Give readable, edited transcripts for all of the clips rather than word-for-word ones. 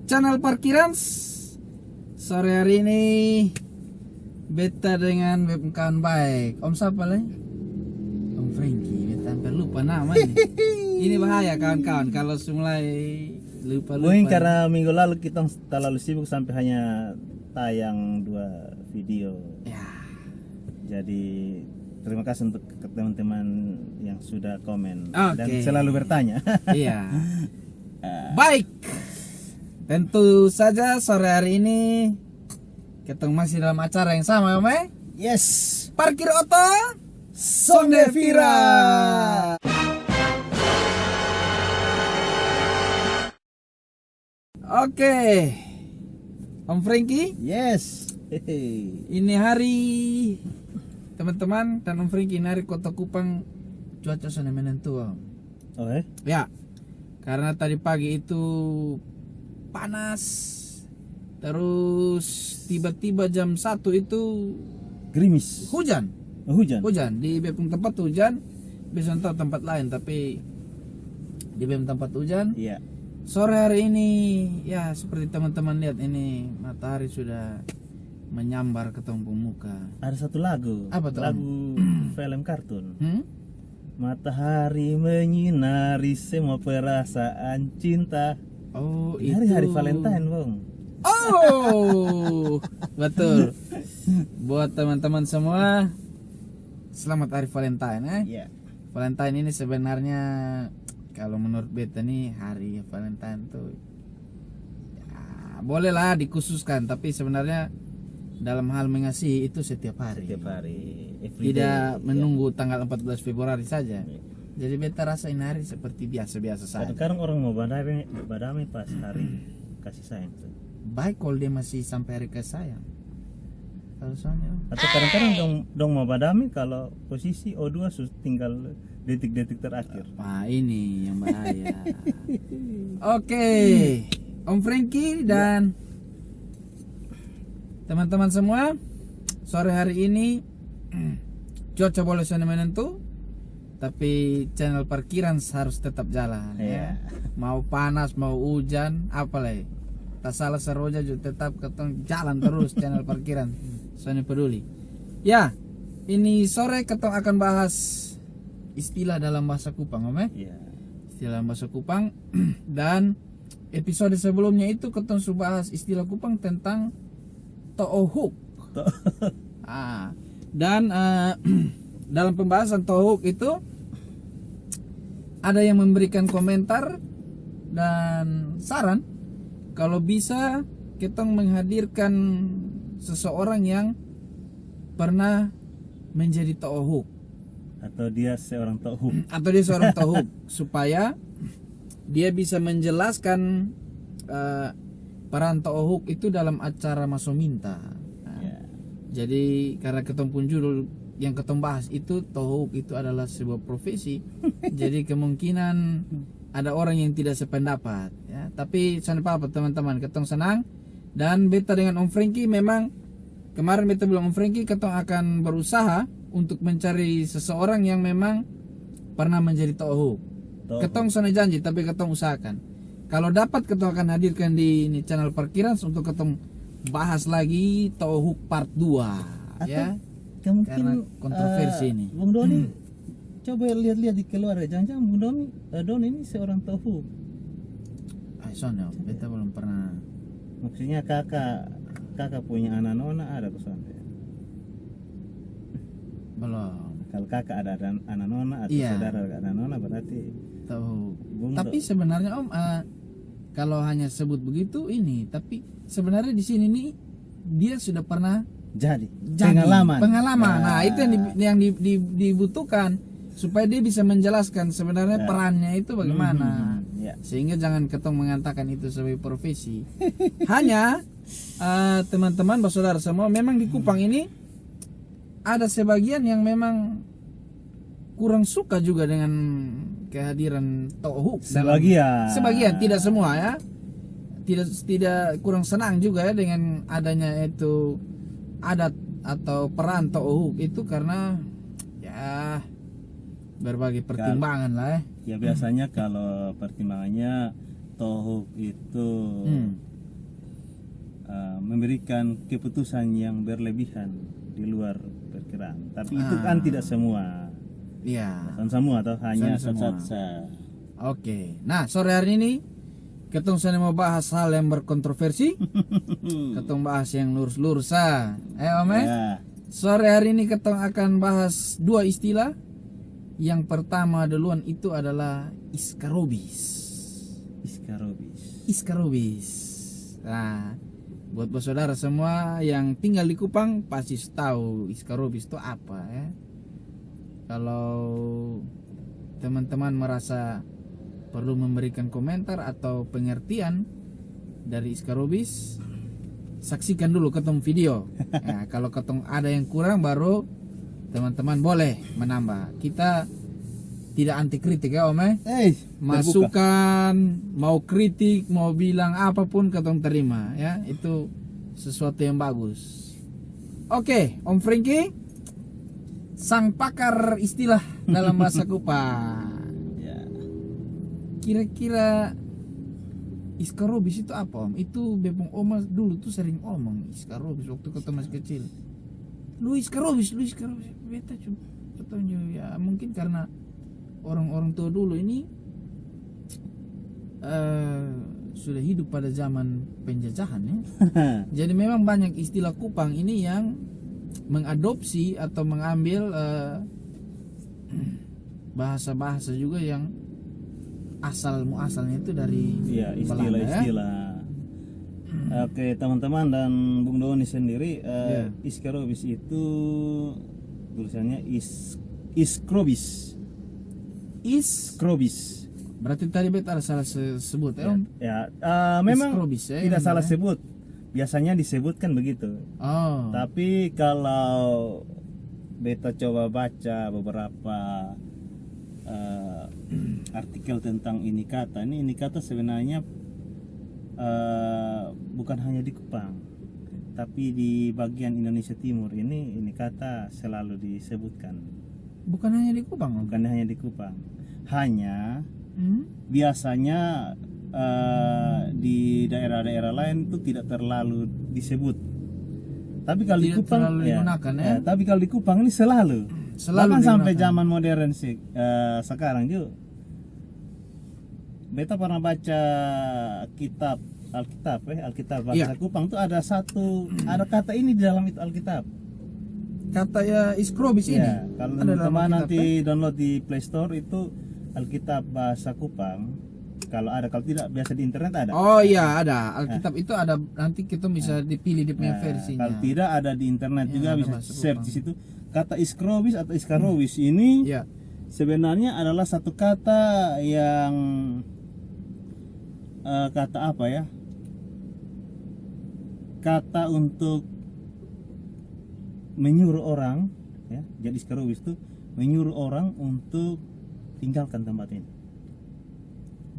channel parkiran. Sore hari ini beta dengan kawan baik. Om siapa lah? Om Frankie. Beta hampir lupa nama nih. Ini bahaya kawan-kawan kalau mulai lupa. Mungkin karena minggu lalu kita terlalu sibuk sampai hanya tayang 2 video. Ya. Jadi terima kasih untuk teman-teman yang sudah komen dan Oke. selalu bertanya. Iya. Baik. Tentu saja sore hari ini kita masih dalam acara yang sama, Om. Yes. Parkir Oto Sonde Vira. Oke. Om Frankie, Yes. Hehe. ini hari teman-teman dan Om Frankie, ini hari Kota Kupang cuaca sudah menentu, Om. Oh Ya. Karena tadi pagi itu panas. Terus tiba-tiba jam 1 itu gerimis. hujan. Oh, hujan. Hujan di beberapa tempat hujan, bisa entah tempat lain, tapi di beberapa tempat hujan. Iya. Sore hari ini ya seperti teman-teman lihat ini matahari sudah menyambar ke tumpung muka. Ada satu lagu. Apa tuh, Lagu film kartun. Matahari menyinari semua perasaan cinta. Oh, Ini itu hari-hari Valentine, Bang. Oh, betul. Buat teman-teman semua, selamat hari Valentine, Iya. Valentine ini sebenarnya kalau menurut beta nih hari Valentine tuh ya, bolehlah dikhususkan, tapi sebenarnya dalam hal mengasihi itu setiap hari. Setiap hari. Every Tidak day. menunggu tanggal 14 Februari saja. Iya. Jadi beta rasa ini hari seperti biasa-biasa saja. Kadang orang mau badami pas hari kasih sayang tuh. Baik kalau dia masih sampai hari kasih sayang. Kalau soalnya Atau kadang-kadang dong mau badami kalau posisi O2 tinggal detik-detik terakhir. nah ini yang bahaya. Oke, Om Frankie dan teman-teman semua, sore hari ini cuaca boleh sudah menentu, tapi channel parkiran harus tetap jalan. Ya. Mau panas, mau hujan, apalagi tak salah seroja juga tetap ketong jalan terus channel parkiran. Soalnya peduli. Ya, ini sore ketong akan bahas istilah dalam bahasa Kupang, Om. Iya. Istilah bahasa Kupang. Dan episode sebelumnya itu ketong sudah bahas istilah Kupang tentang to'ohuk. Dan dalam pembahasan to'ohuk itu ada yang memberikan komentar dan saran kalau bisa ketong menghadirkan seseorang yang pernah menjadi to'ohuk Atau dia seorang tohuk. atau dia seorang tohuk supaya dia bisa menjelaskan peran tohuk itu dalam acara masominta. Ya. Jadi karena ketemu pun judul yang ketemu bahas itu tohuk itu adalah sebuah profesi. Jadi kemungkinan ada orang yang tidak sependapat ya. Tapi sana apa teman-teman, ketong senang dan beta dengan Om Frankie memang kemarin beta bilang Om Frankie ketong akan berusaha untuk mencari seseorang yang memang pernah menjadi tohuk. Ketong sana janji, tapi ketong usahakan. Kalau dapat ketong akan hadirkan di ini channel parkiran untuk ketong bahas lagi tohuk part 2 ya. Mungkin Karena kontroversi ini. Bung Doni coba lihat-lihat di keluarga. Jangan-jangan Bung Doni ini seorang tohuk. Soalnya beta belum pernah. Maksudnya kakak punya anak nona ada kesana. Belum Kalau kakak ada anak nona atau Iya. saudara ada anak nona berarti tahu. Bung Tapi sebenarnya Om kalau hanya sebut begitu ini, tapi sebenarnya di sini nih dia sudah pernah jadi pengalaman. Nah, Nah, itu yang dibutuhkan supaya dia bisa menjelaskan sebenarnya perannya itu bagaimana. Ya. Sehingga jangan ketong mengatakan itu sebagai profesi. Hanya teman-teman, saudara semua, memang di Kupang ini ada sebagian yang memang kurang suka juga dengan kehadiran tohuk. Sebagian, tidak semua ya. Tidak kurang senang juga ya dengan adanya itu adat atau peran tohuk itu karena ya berbagai pertimbangan lah ya. Ya biasanya kalau pertimbangannya tohuk itu memberikan keputusan yang berlebihan di luar perkiraan. Tapi itu kan tidak semua. Iya. Semua atau hanya Semua. satu. Oke. Nah, sore hari ini ketong sana mau bahas hal yang berkontroversi. Ketong bahas yang lurus-lurus Om. Ya. Sore hari ini ketong akan bahas dua istilah. Yang pertama duluan itu adalah iskarobis. Iskarobis. Nah, buat saudara semua yang tinggal di Kupang pasti tahu iskarobis itu apa ya. Kalau teman-teman merasa perlu memberikan komentar atau pengertian dari iskarobis, saksikan dulu ketemu video. Nah, kalau ketemu ada yang kurang baru teman-teman boleh menambah. Kita tidak anti kritik ya Om. Masukan, mau kritik, mau bilang apapun ketemu terima ya. Itu sesuatu yang bagus. Oke, Om Franky, sang pakar istilah dalam bahasa Kupang. Ya. Kira-kira iskarobis itu apa Om? Itu bepong Oma dulu tuh sering omong iskarobis waktu kita masih kecil. Lu iskarobis. Beta cuma katanya ya mungkin karena orang-orang tua dulu ini sudah hidup pada zaman penjajahan ya. Jadi memang banyak istilah Kupang ini yang mengadopsi atau mengambil bahasa-bahasa juga yang muasalnya itu dari Ya, Belanda ya. istilah-istilah. Oke, teman-teman dan Bung Doni sendiri, iskarobis itu tulisannya iskrobis. Iskrobis. Berarti tadi beta ada salah sebut ya Om? Ya, memang Iskrobis, ya, tidak yang salah benar, ya? sebut. Biasanya disebutkan begitu. Oh. Tapi kalau beta coba baca beberapa artikel tentang ini kata sebenarnya bukan hanya di Kupang, tapi di bagian Indonesia Timur ini kata selalu disebutkan. Bukan hanya di Kupang Om? Bukan hanya di Kupang, hanya Hmm? biasanya di daerah-daerah lain itu tidak terlalu disebut. Tapi kalau di Tidak Kupang terlalu digunakan, ya? tapi kalau di Kupang ini selalu bahkan sampai zaman modern sih sekarang juga. Beta pernah baca Alkitab bahasa Kupang tuh ada kata ini di dalam itu Alkitab. Kata ya iskrobis ini. Ya, kalau Ada dalam teman-teman Alkitab, nanti download di Play Store itu Alkitab bahasa Kupang. Kalau tidak biasa di internet ada. Oh iya ada Alkitab itu ada, nanti kita bisa dipilih di punya versinya. Kalau tidak ada di internet Ya, juga ada bisa bahasa search Kupang. di situ. Kata iskrobis atau iskarobis ini Ya. sebenarnya adalah satu kata yang kata apa ya? Kata untuk menyuruh orang ya. Jadi iskarobis itu menyuruh orang untuk tinggalkan tempat ini.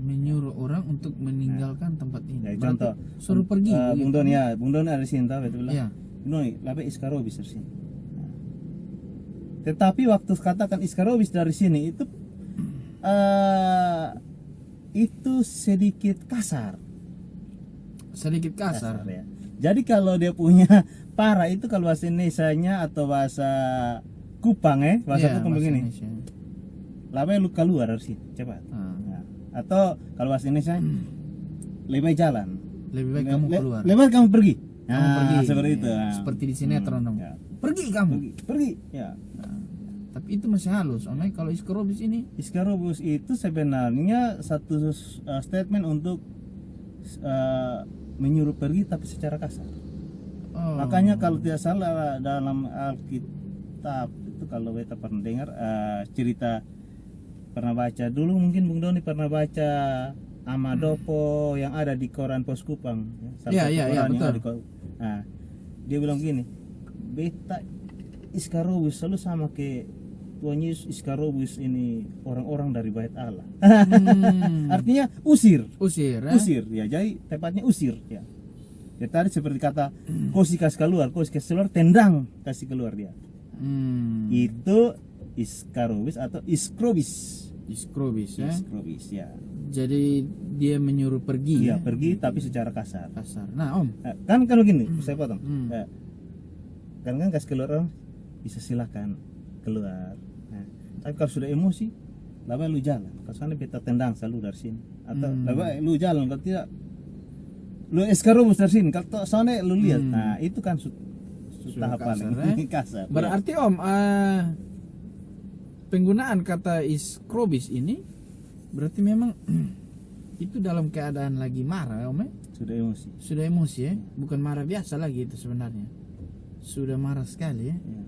Menyuruh orang untuk meninggalkan tempat ini. Ya, Berarti contoh suruh pergi. Bung Doni ya, Bung Doni ada di sini tahu betul Iya. Bung Doni, labe iskarobis dari sini. Nah. Tetapi waktu katakan iskarobis dari sini itu sedikit kasar. Sedikit kasar. Ya. Jadi kalau dia punya para itu kalau bahasa Indonesianya atau bahasa Kupang bahasa Iya, Kupang bahasa begini. Indonesia. Labe lu keluar dari sini, cepat. Ah. Nah. Atau kalau bahasa Indonesia lebih baik jalan. Lebih baik kamu keluar. Lebih baik kamu pergi. Kamu pergi. Seperti itu. Ya, seperti di sinetron dong. Ya. Pergi kamu. Pergi. Ya. Nah, tapi itu masih halus. Om, kalau iskrobis ini Iskarobus itu sebenarnya satu statement untuk menyuruh pergi tapi secara kasar. Makanya kalau tidak salah dalam Alkitab itu kalau beta pernah dengar cerita, pernah baca dulu, mungkin Bung Doni pernah baca Amadopo yang ada di koran Pos Kupang. Iya, betul. Nah, dia bilang gini, beta iskarobus selalu sama ke Tuhan Yesus. Iskarobus ini orang-orang dari bait Allah. Artinya usir ya, jadi tepatnya usir ya. Ya tadi seperti kata kau kasih keluar, tendang kasih keluar dia. Itu iskarobis atau iskrobis. Iskrobis ya. Iskrobis ya. Jadi dia menyuruh pergi. Iya, ya? pergi tapi secara kasar. Kasar. Nah Om. Kan kalau gini, saya potong. Hmm. Kan kasih keluar orang bisa silakan keluar. Nah, tapi kalau sudah emosi, lebih baik lu jalan. Kalau sana beta tendang selalu dari sini. Atau lebih baik lu jalan, kalau tidak lu eskarobus dari sini. Kalau sana lu lihat, nah itu kan Sudah tahap kasar, paling kasar. Berarti Om, penggunaan kata iskrobis ini berarti memang itu dalam keadaan lagi marah Om ya? Sudah emosi. Sudah emosi ya, bukan marah biasa lagi itu sebenarnya. Sudah marah sekali ya. Ya.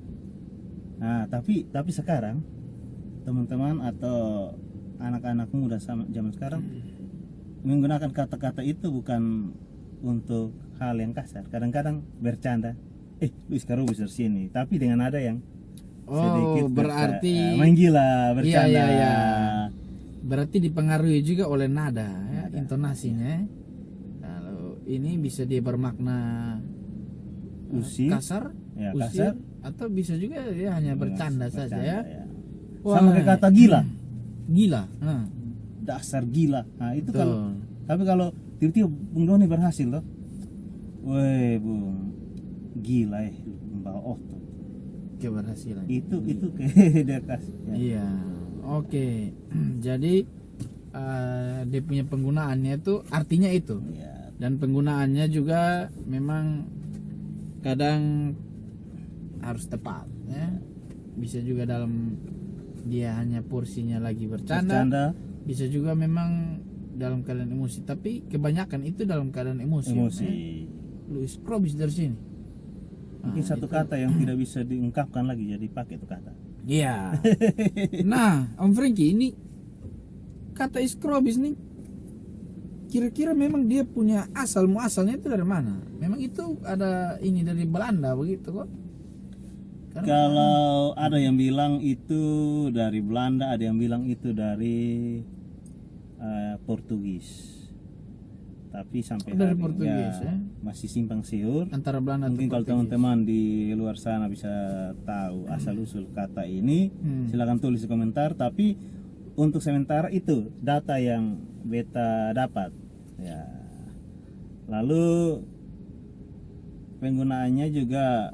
Nah, tapi sekarang teman-teman atau anak-anak muda zaman sekarang menggunakan kata-kata itu bukan untuk hal yang kasar. Kadang-kadang bercanda, lu sekarang besar sini, tapi dengan ada yang sedikit berarti main gila, bercanda. Iya. Berarti dipengaruhi juga oleh nada ya, intonasinya. Kalau ini bisa dia bermakna Usir, kasar, ya, usir, kasar, atau bisa juga dia hanya bercanda saja ya. Wah, sama kayak kata gila. Gila. Nah, Dasar gila. Nah, itu betul. kalau tapi kalau tiba-tiba Bung Doni berhasil loh. Weh, Bung. Gila membawa otot. Keberhasilan. Itu kayak dia kasih. Ya. Iya. Oke. Jadi dia punya penggunaannya itu artinya itu. Ya. Dan penggunaannya juga memang kadang harus tepat ya. Bisa juga dalam dia hanya porsinya lagi bercanda. Bisa juga memang dalam keadaan emosi, tapi kebanyakan itu dalam keadaan emosi. Emosi. Lu iskrobis dari sini. Mungkin satu kata yang tidak bisa diungkapkan lagi jadi pakai itu kata. Iya. Nah, Om Franky, ini kata iskrobis nih kira-kira memang dia punya muasalnya itu dari mana? Memang itu ada ini dari Belanda begitu kok? Kalau ada yang bilang itu dari Belanda, ada yang bilang itu dari Portugis. Tapi sampai dari hari Portugis, ya? masih simpang siur. Antara Belanda Mungkin atau kalau Portugis. teman-teman di luar sana bisa tahu asal usul kata ini, silakan tulis di komentar. Tapi untuk sementara itu data yang beta dapat. Ya. Lalu penggunaannya juga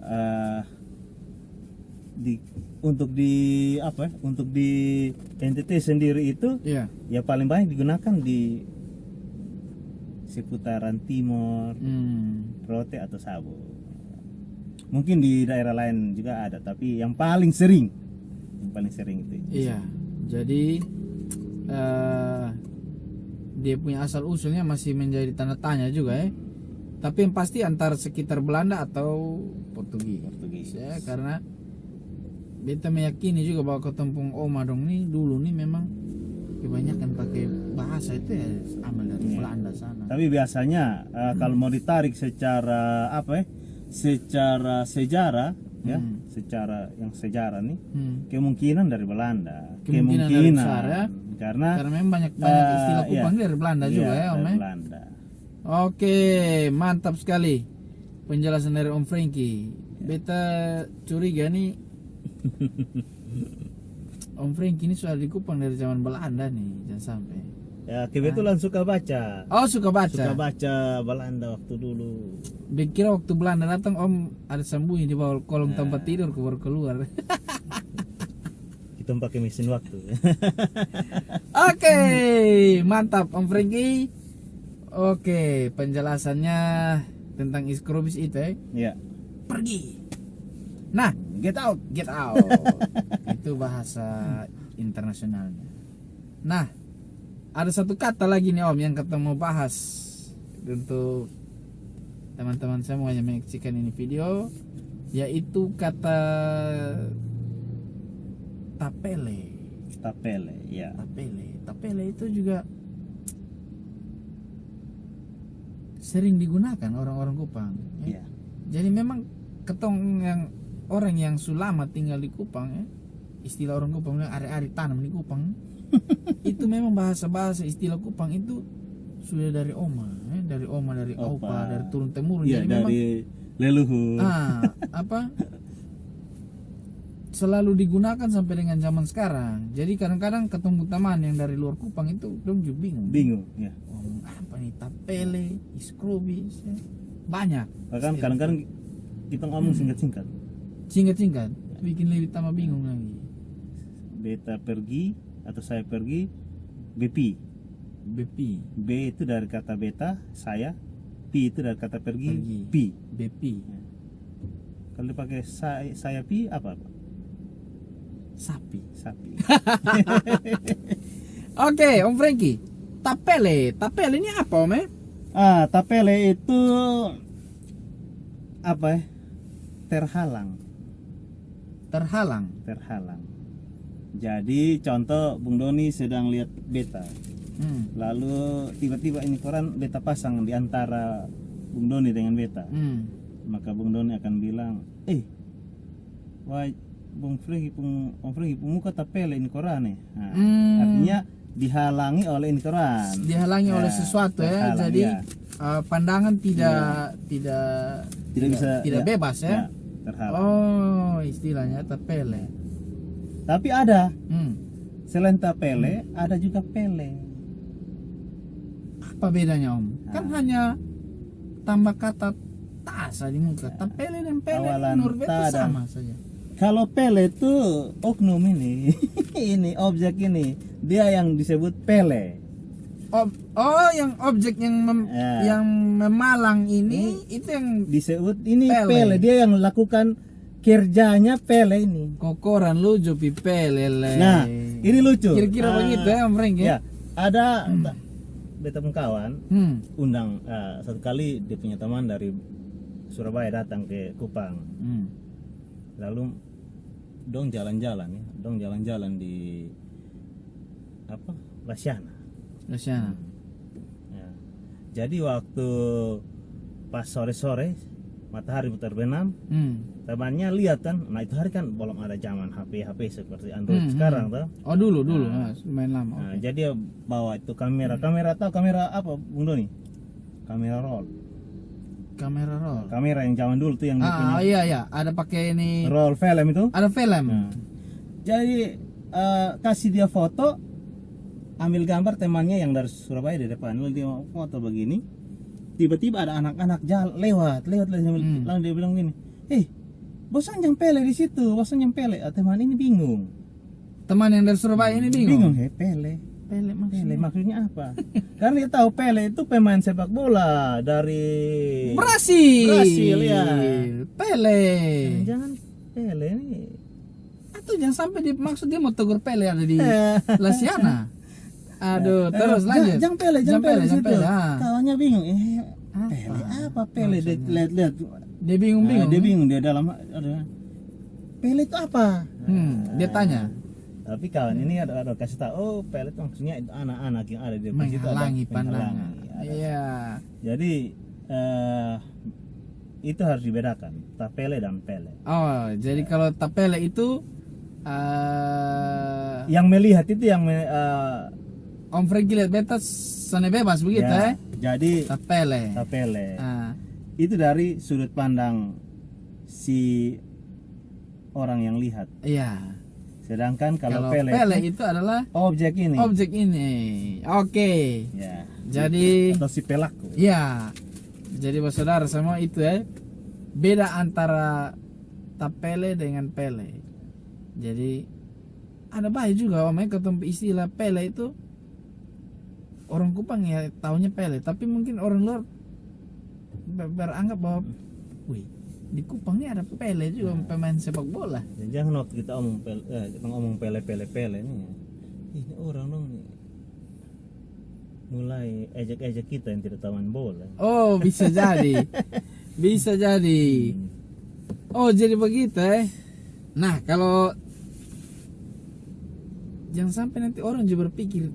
untuk di NTT sendiri itu Iya. ya paling banyak digunakan di seputaran timur, Rote atau Sabo. Mungkin di daerah lain juga ada, tapi yang paling sering itu. Iya. Jadi dia punya asal usulnya masih menjadi tanda tanya juga ya. Tapi yang pasti antara sekitar Belanda atau Portugis ya, karena beta meyakini juga bahwa ketempung Oma dong nih dulu nih memang kebanyakan pakai bahasa itu ya ambil dari Belanda sana. Tapi biasanya kalau mau ditarik secara secara sejarah ya, secara yang sejarah nih kemungkinan dari Belanda. Kemungkinan dari besar, ya. Karena memang banyak istilah kupang dari Belanda juga ya Om. dari Ya? Belanda. Oke, mantap sekali penjelasan dari Om Franky. Beta curiga nih Om Franky ini sudah dikupang dari zaman Belanda nih, jangan sampai. Ya kebetulan suka baca. Oh, suka baca. Suka baca Belanda waktu dulu. Dikira waktu Belanda datang Om ada sembunyi di bawah kolong tempat tidur keluar. Kita pakai mesin waktu. Oke, mantap Om Franky. Oke, penjelasannya tentang iskrobis itu ya. Ya. Pergi. Nah, get out. Itu bahasa internasionalnya. Nah, ada satu kata lagi nih Om yang kita mau bahas untuk teman-teman semua yang menyaksikan ini video, yaitu kata tapele. Ya. Tapele itu juga sering digunakan orang-orang Kupang. Ya. Ya. Jadi memang ketong yang orang yang sulama tinggal di Kupang ya, istilah orang Kupang yang ari-ari tanam di Kupang itu memang bahasa-bahasa istilah Kupang itu sudah dari oma ya, dari opa, dari turun temurun. Ya, jadi dari memang leluhur. selalu digunakan sampai dengan zaman sekarang. Jadi kadang-kadang ketemu teman yang dari luar Kupang itu dong juga bingung. ya. Ngomong apa nih, tapele, iskrobis, ya. Banyak. Bahkan kadang-kadang kita ngomong singkat-singkat. Singkat-singkat, bikin lebih tambah bingung lagi. Beta pergi atau saya pergi, BP. BP, B itu dari kata beta, saya. P itu dari kata pergi. P. BP. Kalau dipakai saya P apa? Sapi. Sapi. Oke, Om Franky. Tapele ini apa, Om? Tapele itu apa ya? Terhalang. Terhalang. Jadi contoh Bung Doni sedang lihat beta. Lalu tiba-tiba ini koran beta pasang di antara Bung Doni dengan beta. Maka Bung Doni akan bilang, wah Bung Franky, Om Franky, muka tapele ini koran nih. Nah, artinya dihalangi oleh ini koran. Dihalangi oleh sesuatu ya. Jadi pandangan tidak bisa bebas ya. Terhalang. Oh, istilahnya tapele. Tapi ada selain tapele ada juga pele. Apa bedanya, Om? Kan hanya tambah kata tasa di muka. Tapele dan pele menurut beta sama saja. Kalau pele itu oknum ini, ini objek ini, dia yang disebut pele. Yang objek yang yang memalang ini itu yang disebut ini pele. Dia yang melakukan kerjanya pele ini. Kokoran lucu pele. Nah, ini lucu. Kira-kira begitu ya, Om Franky. Ya, ada beta pun kawan undang satu kali dia punya teman dari Surabaya datang ke Kupang. Lalu dong jalan-jalan di apa? Lasiana. Ya. Jadi waktu pas sore-sore matahari terbenam, temannya lihat kan, nah itu hari kan belum ada zaman HP seperti Android sekarang tuh. Oh dulu main lama. Nah, jadi dia bawa itu kamera apa Bung Doni? Kamera roll. Kamera yang zaman dulu tuh yang dia punya. Iya, ada pakai ini. Roll film itu. Ada film. Nah, jadi kasih dia foto, ambil gambar temannya yang dari Surabaya di depan, lalu dia foto begini. Tiba-tiba ada anak-anak lewat, lalu dia bilang gini, bosan yang pele di situ, teman ini bingung. Teman yang dari Surabaya ini bingung. Pele Pele maksudnya apa? Karena dia tahu Pele itu pemain sepak bola dari Brasil ya. Pele. Jangan Pele ini. Atau jangan sampai maksud dia mau tegur Pele ada di Lasiana. Aduh, terus lanjut. Jangan Pele situ. Ah. Kawannya bingung. Pele apa Pele? Lihat. Dia bingung. Dia bingung dia dalam Pele itu apa? Dia tanya. Tapi kawan ini ada kasih tahu, Pele itu maksudnya itu anak-anak yang ada di situ menghalangi pandangan. Iya. Jadi itu harus dibedakan, tapele dan pele. Oh, jadi kalau tapele itu yang melihat itu yang Om Franky lihat beta sana bebas begitu ya. Jadi tapele. Itu dari sudut pandang si orang yang lihat. Iya. Sedangkan kalau pele itu adalah objek ini. Oke. Ya. Jadi atau si pelaku. Iya. Jadi saudara semua itu ya. Beda antara tapele dengan pele. Jadi ada baik juga Om ketemu istilah pele itu. Orang Kupang ya taunya pele, tapi mungkin orang luar beranggap bahwa di Kupang ini ada pele juga, pemain sepak bola. Jangan waktu kita ngomong pele nih. Ini orang dong nih mulai ejek kita yang tidak tahu main bola. Oh, bisa jadi. Oh, jadi begitu Nah, kalau jangan sampai nanti orang juga berpikir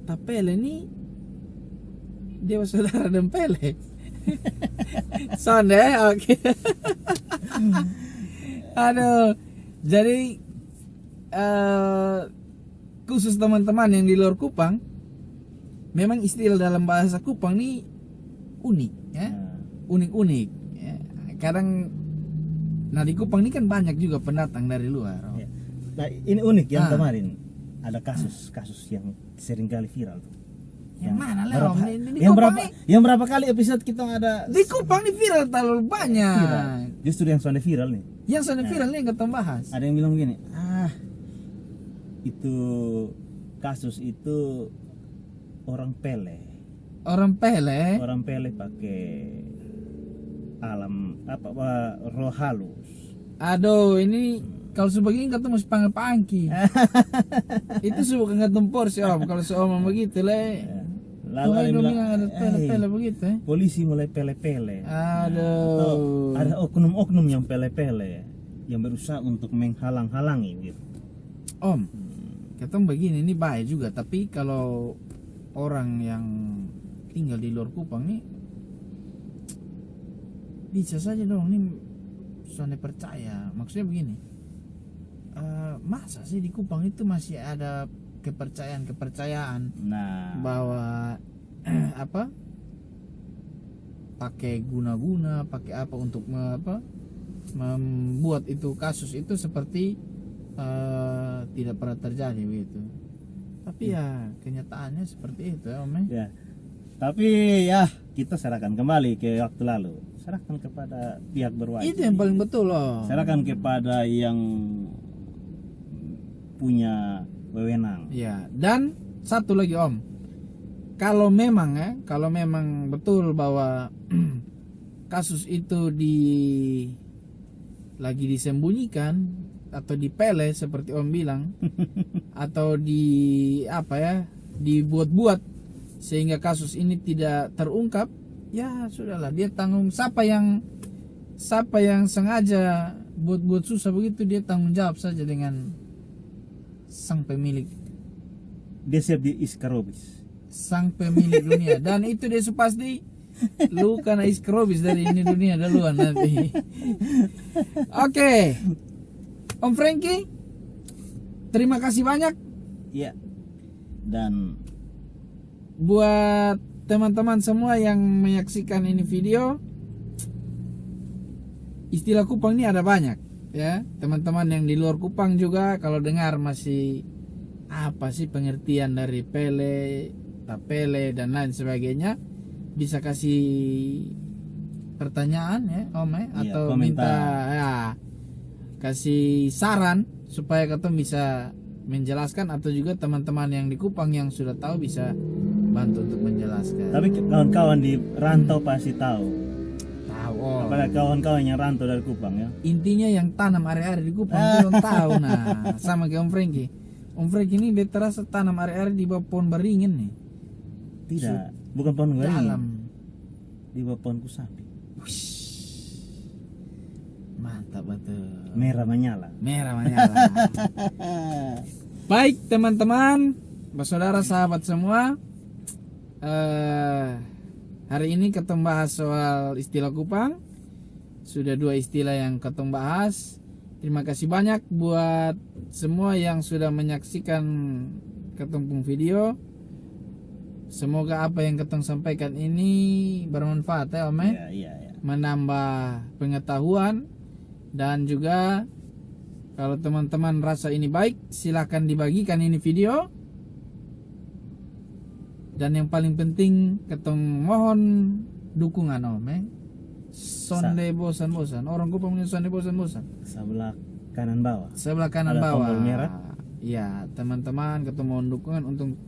tapele ini dia saudara dan Pele. Sonde, oke. Aduh, jadi khusus teman-teman yang di luar Kupang, memang istilah dalam bahasa Kupang ini unik, ya, unik. Ya. Kadang Nah di Kupang ini kan banyak juga pendatang dari luar. Om. Ya. Nah ini unik yang Ah. kemarin ada kasus yang sering kali viral tuh. Yang mana lah berapa, Om? Di yang Kupang berapa nih. yang berapa kali episode kita ada Di Kupang ini viral terlalu banyak. viral. Justru yang soalnya viral nih. Yang sudah viral nih yang kita bahas. Ada yang bilang begini, itu kasus itu orang pele Orang Pele. pakai alam roh halus. Aduh, ini kalau sebegini kata mesti panggil pangki. Itu suka nggak tempor sih Om. Kalau seorang begitu le. Lalu ada yang bilang, ada pele begitu. polisi mulai pele-pele. Aduh. Ada oknum-oknum yang pele-pele yang berusaha untuk menghalang-halangi gitu. Om, kata begini ini baik juga. Tapi kalau orang yang tinggal di luar Kupang nih bisa saja dong nih soalnya percaya. Maksudnya begini, masa sih di Kupang itu masih ada kepercayaan Nah, bahwa apa pakai guna-guna pakai apa untuk membuat itu kasus itu seperti tidak pernah terjadi begitu. Tapi ya kenyataannya seperti itu ya Om. ya. Tapi ya kita serahkan kembali ke waktu lalu. Serahkan kepada pihak berwajib. Itu yang paling betul loh. Serahkan kepada yang punya wewenang. Ya, dan satu lagi Om. Kalau memang betul bahwa kasus itu lagi disembunyikan atau dipele seperti Om bilang atau dibuat-buat sehingga kasus ini tidak terungkap, ya sudahlah dia tanggung. Siapa yang sengaja buat susah begitu, dia tanggung jawab saja dengan sang pemilik, Dia siap di Iskarobis. sang pemilik dunia. Dan itu dia pasti lu karena iskrobis dari ini dunia duluan nanti. Oke, Om Frankie, terima kasih banyak Iya. Dan buat teman-teman semua yang menyaksikan ini video. Istilah Kupang ini ada banyak ya. Teman-teman yang di luar Kupang juga kalau dengar masih apa sih pengertian dari pele, tapele dan lain sebagainya, bisa kasih pertanyaan ya Om Iya, atau komentar. minta ya, kasih saran supaya kita bisa menjelaskan, atau juga teman-teman yang di Kupang yang sudah tahu bisa bantu untuk menjelaskan. tapi kawan-kawan di rantau pasti tahu. Tahu Om. Apalagi kawan-kawan yang rantau dari Kupang ya. Intinya yang tanam are-are di Kupang belum tahu. Nah, sama kayak Om Frankie. Om Frankie ini dia terasa tanam are-are di bawah pohon beringin nih. Tidak, bukan pohon Dalam. beringin. Di bawah pohon kusapi. Mantap betul. Merah menyala. Merah menyala. Baik teman-teman, bersaudara sahabat semua, hari ini kita bahas soal istilah Kupang. Sudah 2 istilah yang kita bahas. Terima kasih banyak buat semua yang sudah menyaksikan ketempung video. Semoga apa yang kita sampaikan ini bermanfaat ya Om. Iya. Menambah pengetahuan, dan juga kalau teman-teman rasa ini baik, silahkan dibagikan ini video. Dan yang paling penting ketong mohon dukungan Om. Sonde bosan-bosan. Orang Kupang punya sonde bosan-bosan. Sebelah kanan bawah. Sebelah kanan Ada bawah. tombol merah. Ya, teman-teman ketong mohon dukungan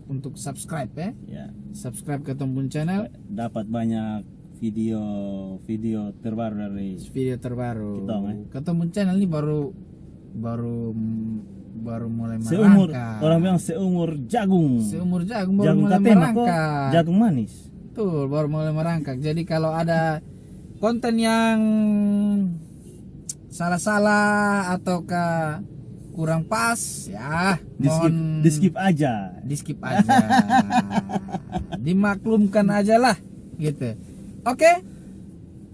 untuk subscribe ya. Ya. Subscribe ketong pun channel, Dapat banyak video terbaru dari video terbaru. Ketong pun channel ini baru mulai seumur, merangkak. orang bilang seumur jagung. Seumur jagung baru Jagung mulai katema kok, merangkak. jagung manis. Betul, baru mulai merangkak. Jadi kalau ada konten yang salah-salah ataukah kurang pas, ya mohon Di skip aja. di skip aja. Dimaklumkan aja lah gitu. Oke,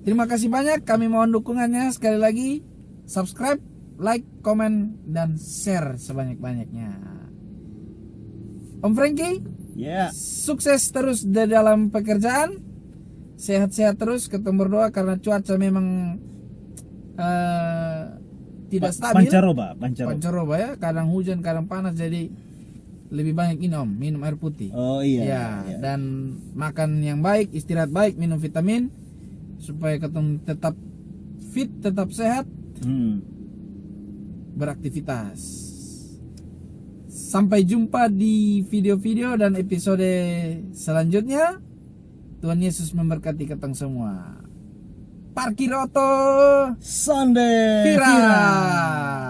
terima kasih banyak. Kami mohon dukungannya sekali lagi. Subscribe, like, komen, dan share sebanyak-banyaknya. Om Frankie, Ya. sukses terus di dalam pekerjaan. Sehat-sehat terus, ketemu berdoa karena cuaca memang tidak stabil. Pancaroba. Pancaroba ya, kadang hujan, kadang panas, jadi lebih banyak minum air putih. Oh iya. Ya, iya. dan makan yang baik, istirahat baik, minum vitamin supaya ketemu tetap fit, tetap sehat, beraktivitas. Sampai jumpa di video-video dan episode selanjutnya. Tuhan Yesus memberkati ketong semua. Parkiroto Sunday Viral.